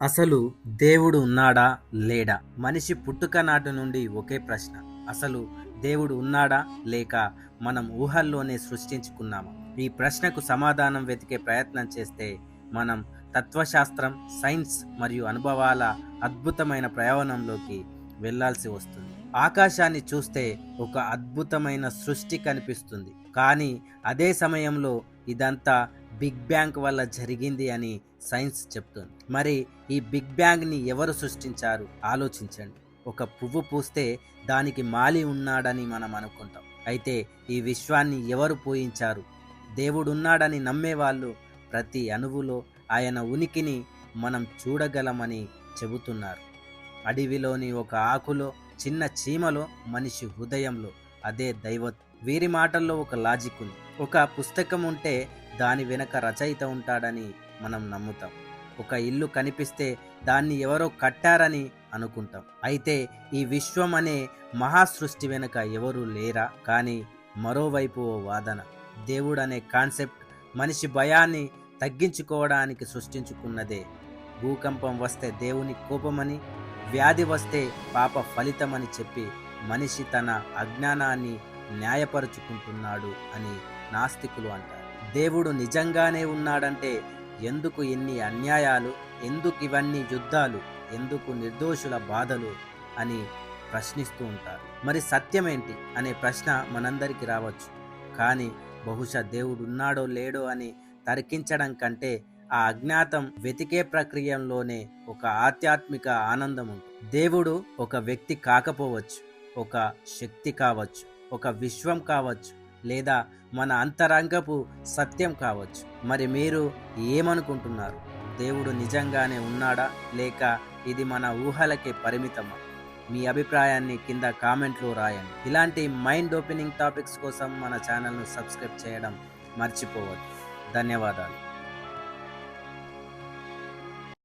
అసలు దేవుడు ఉన్నాడా? లేడా? మనిషి పుట్టుక నాటి నుండి ఒకే ప్రశ్న. అసలు దేవుడు ఉన్నాడా? లేక మనం ఊహల్లోనే సృష్టించుకున్నామా? ఈ ప్రశ్నకు సమాధానం వెతికే ప్రయత్నం చేస్తే మనం తత్వశాస్త్రం, సైన్స్ మరియు అనుభవాల అద్భుతమైన ప్రయాణంలోకి వెళ్ళాల్సి వస్తుంది. ఆకాశాన్ని చూస్తే ఒక అద్భుతమైన సృష్టి కనిపిస్తుంది. కానీ అదే సమయంలో ఇదంతా బిగ్ బ్యాంగ్ వల్ల జరిగింది అని సైన్స్ చెప్తుంది. మరి ఈ బిగ్ బ్యాంగ్ని ఎవరు సృష్టించారు? ఆలోచించండి. ఒక పువ్వు పూస్తే దానికి మాలి ఉన్నాడని మనం అనుకుంటాం. అయితే ఈ విశ్వాన్ని ఎవరు పూయించారు? దేవుడున్నాడని నమ్మేవాళ్ళు ప్రతి అణువులో ఆయన ఉనికిని మనం చూడగలమని చెబుతున్నారు. అడవిలోని ఒక ఆకులో, చిన్న చీమలో, మనిషి హృదయంలో అదే దైవత్వం. వీరి మాటల్లో ఒక లాజిక్ ఉంది. ఒక పుస్తకం ఉంటే దాని వెనక రచయిత ఉంటాడని మనం నమ్ముతాం. ఒక ఇల్లు కనిపిస్తే దాన్ని ఎవరో కట్టారని అనుకుంటాం. అయితే ఈ విశ్వం అనే మహాసృష్టి వెనుక ఎవరు లేరా? కానీ మరోవైపు ఓ వాదన. దేవుడు అనే కాన్సెప్ట్ మనిషి భయాన్ని తగ్గించుకోవడానికి సృష్టించుకున్నదే. భూకంపం వస్తే దేవుని కోపమని, వ్యాధి వస్తే పాప ఫలితమని చెప్పి మనిషి తన అజ్ఞానాన్ని న్యాయపరుచుకుంటున్నాడు అని నాస్తికులు అంటారు. దేవుడు నిజంగానే ఉన్నాడంటే ఎందుకు ఇన్ని అన్యాయాలు, ఎందుకు ఇవన్నీ యుద్ధాలు, ఎందుకు నిర్దోషుల బాధలు అని ప్రశ్నిస్తూ ఉంటారు. మరి సత్యమేంటి అనే ప్రశ్న మనందరికీ రావచ్చు. కానీ బహుశా దేవుడు ఉన్నాడో లేడో అని తర్కించడం కంటే ఆ అజ్ఞాతం వెతికే ప్రక్రియలోనే ఒక ఆధ్యాత్మిక ఆనందం ఉంటుంది. దేవుడు ఒక వ్యక్తి కాకపోవచ్చు, ఒక శక్తి కావచ్చు, ఒక విశ్వం కావచ్చు, లేదా మన అంతరంగపు సత్యం కావచ్చు. మరి మీరు ఏమనుకుంటున్నారు? దేవుడు నిజంగానే ఉన్నాడా, లేక ఇది మన ఊహలకే పరిమితమా? మీ అభిప్రాయాన్ని కింద కామెంట్లో రాయండి. ఇలాంటి మైండ్ ఓపెనింగ్ టాపిక్స్ కోసం మన ఛానల్ను సబ్స్క్రైబ్ చేయడం మర్చిపోవద్దు. ధన్యవాదాలు.